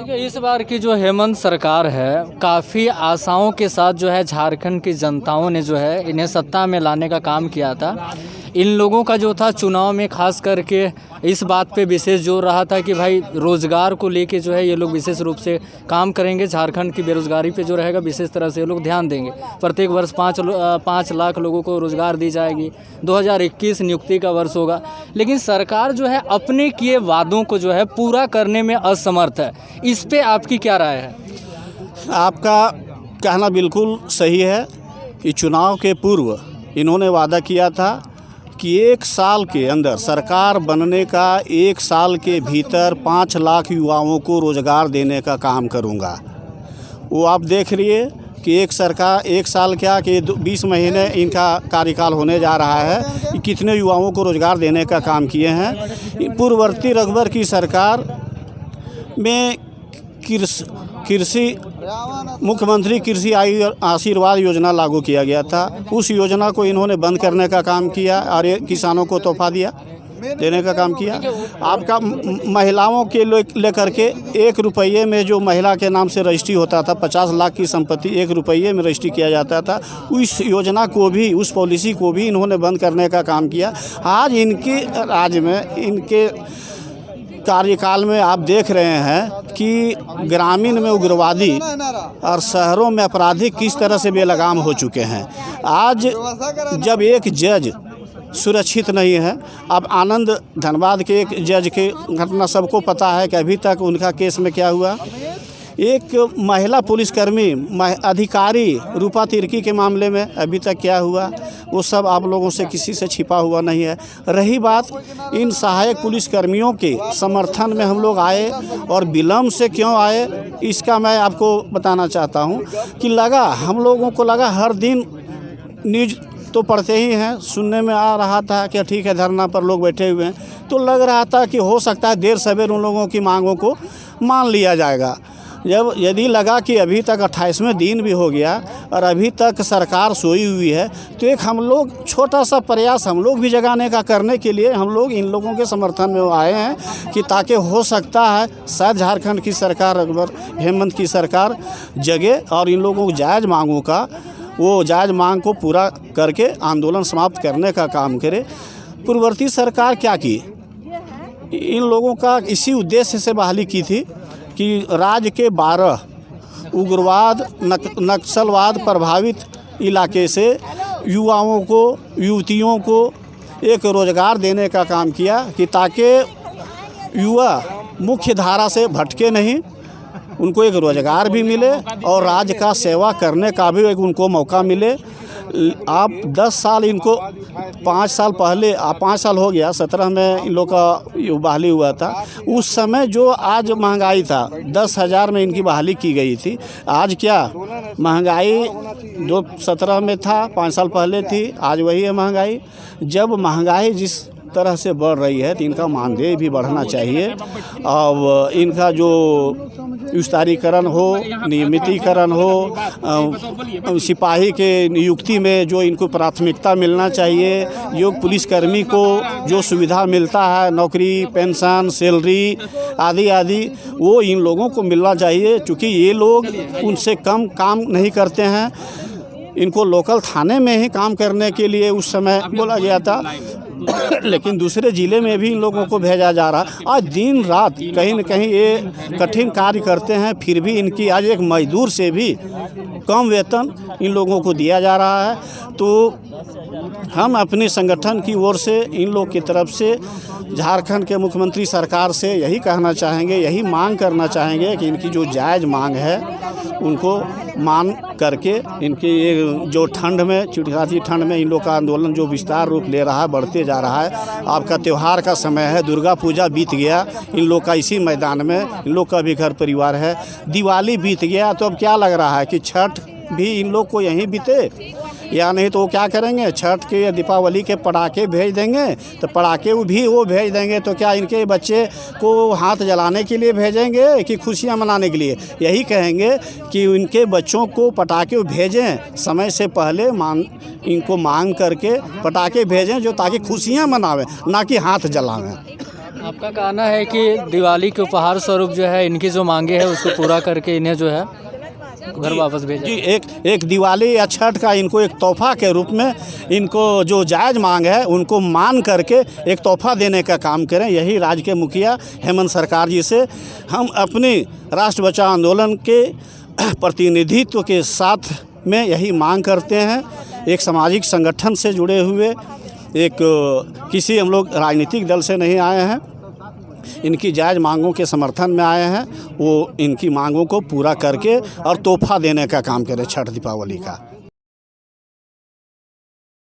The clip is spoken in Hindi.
देखिए, इस बार की जो हेमंत सरकार है काफ़ी आशाओं के साथ जो है झारखंड की जनताओं ने जो है इन्हें सत्ता में लाने का काम किया था। इन लोगों का जो था चुनाव में खास करके इस बात पे विशेष जोर रहा था कि भाई रोज़गार को लेके जो है ये लोग विशेष रूप से काम करेंगे, झारखंड की बेरोज़गारी पे जो रहेगा विशेष तरह से ये लोग ध्यान देंगे। प्रत्येक वर्ष 5 लाख लोगों को रोज़गार दी जाएगी। 2021 नियुक्ति का वर्ष होगा, लेकिन सरकार जो है अपने किए वादों को जो है पूरा करने में असमर्थ है। इस पे आपकी क्या राय है? आपका कहना बिल्कुल सही है कि चुनाव के पूर्व इन्होंने वादा किया था कि 1 साल के अंदर सरकार बनने का 1 साल के भीतर 5 लाख युवाओं को रोज़गार देने का काम करूंगा। वो आप देख रहिए कि एक साल क्या कि 20 महीने इनका कार्यकाल होने जा रहा है कि कितने युवाओं को रोज़गार देने का काम किए हैं। पूर्ववर्ती रघुवर की सरकार में कृषि मुख्यमंत्री कृषि आशीर्वाद योजना लागू किया गया था। उस योजना को इन्होंने बंद करने का काम किया और ये किसानों को तोहफा देने का काम किया। आपका महिलाओं के लेकर के 1 रुपये में जो महिला के नाम से रजिस्ट्री होता था, 50 लाख की संपत्ति 1 रुपये में रजिस्ट्री किया जाता था, उस योजना को भी, उस पॉलिसी को भी इन्होंने बंद करने का काम किया। आज इनके राज्य में, इनके कार्यकाल में आप देख रहे हैं कि ग्रामीण में उग्रवादी और शहरों में अपराधी किस तरह से बेलगाम हो चुके हैं। आज जब एक जज सुरक्षित नहीं है, अब आनंद धनबाद के एक जज के घटना सबको पता है कि अभी तक उनका केस में क्या हुआ। एक महिला पुलिसकर्मी अधिकारी रूपा तिर्की के मामले में अभी तक क्या हुआ, वो सब आप लोगों से किसी से छिपा हुआ नहीं है। रही बात इन सहायक पुलिसकर्मियों के समर्थन में हम लोग आए और विलम्ब से क्यों आए, इसका मैं आपको बताना चाहता हूँ कि हम लोगों को लगा हर दिन न्यूज़ तो पढ़ते ही हैं, सुनने में आ रहा था कि ठीक है धरना पर लोग बैठे हुए हैं, तो लग रहा था कि हो सकता है देर सवेर उन लोगों की मांगों को मान लिया जाएगा। यदि लगा कि अभी तक 28वें दिन भी हो गया और अभी तक सरकार सोई हुई है, तो एक हम लोग छोटा सा प्रयास हम लोग भी जगाने का करने के लिए हम लोग इन लोगों के समर्थन में आए हैं कि ताकि हो सकता है शायद झारखंड की सरकार, हेमंत की सरकार जगे और इन लोगों को जायज़ मांगों का, वो जायज़ मांग को पूरा करके आंदोलन समाप्त करने का काम करे। पूर्ववर्ती सरकार क्या की, इन लोगों का इसी उद्देश्य से बहाली की थी कि राज्य के 12 उग्रवाद नक्सलवाद प्रभावित इलाके से युवाओं को, युवतियों को एक रोज़गार देने का काम किया कि ताकि युवा मुख्य धारा से भटके नहीं, उनको एक रोज़गार भी मिले और राज्य का सेवा करने का भी एक उनको मौका मिले। आप 10 साल इनको 5 साल पहले 5 साल हो गया, 17 में इन लोग का बहाली हुआ था। उस समय जो आज महंगाई था 10,000 में इनकी बहाली की गई थी। आज क्या महंगाई जो 17 में था 5 साल पहले थी, आज वही है महंगाई। जब महंगाई जिस तरह से बढ़ रही है तो इनका मानदेय भी बढ़ना चाहिए और इनका जो विस्तारीकरण हो, नियमितीकरण हो, सिपाही के नियुक्ति में जो इनको प्राथमिकता मिलना चाहिए, जो पुलिसकर्मी को जो सुविधा मिलता है, नौकरी, पेंशन, सैलरी आदि आदि, वो इन लोगों को मिलना चाहिए। क्योंकि ये लोग उनसे कम काम नहीं करते हैं। इनको लोकल थाने में ही काम करने के लिए उस समय बोला गया था, लेकिन दूसरे ज़िले में भी इन लोगों को भेजा जा रहा। आज दिन रात कहीं न कहीं ये कठिन कार्य करते हैं, फिर भी इनकी आज एक मजदूर से भी कम वेतन इन लोगों को दिया जा रहा है। तो हम अपने संगठन की ओर से इन लोग की तरफ से झारखंड के मुख्यमंत्री सरकार से यही कहना चाहेंगे, यही मांग करना चाहेंगे कि इनकी जो जायज़ मांग है उनको मान करके इनकी ये जो ठंड में, चिड़चिड़ाती ठंड में इन लोग का आंदोलन जो विस्तार रूप ले रहा है, बढ़ते जा रहा है। आपका त्यौहार का समय है, दुर्गा पूजा बीत गया, इन लोग का इसी मैदान में इन लोग का भी घर परिवार है। दिवाली बीत गया, तो अब क्या लग रहा है कि छठ भी इन लोग को यहीं बीते, या नहीं तो वो क्या करेंगे, छठ के या दीपावली के पटाखे भेज देंगे, तो पटाखे भी वो भेज देंगे तो क्या इनके बच्चे को हाथ जलाने के लिए भेजेंगे कि खुशियां मनाने के लिए? यही कहेंगे कि इनके बच्चों को पटाखे भेजें, समय से पहले इनको मांग करके पटाखे भेजें जो ताकि खुशियां मनावें, ना कि हाथ जलावें। आपका कहना है कि दिवाली के उपहार स्वरूप जो है इनकी जो मांगे है उसको पूरा करके इन्हें जो है घर वापस भेजा जी, एक दिवाली या छठ का इनको एक तोहफा के रूप में इनको जो जायज़ मांग है उनको मान करके एक तोहफा देने का काम करें। यही राज्य के मुखिया हेमंत सरकार जी से हम अपनी राष्ट्र बचाओ आंदोलन के प्रतिनिधित्व के साथ में यही मांग करते हैं। एक सामाजिक संगठन से जुड़े हुए, एक किसी हम लोग राजनीतिक दल से नहीं आए हैं, इनकी जायज़ मांगों के समर्थन में आए हैं। वो इनकी मांगों को पूरा करके और तोहफा देने का काम करें छठ दीपावली का।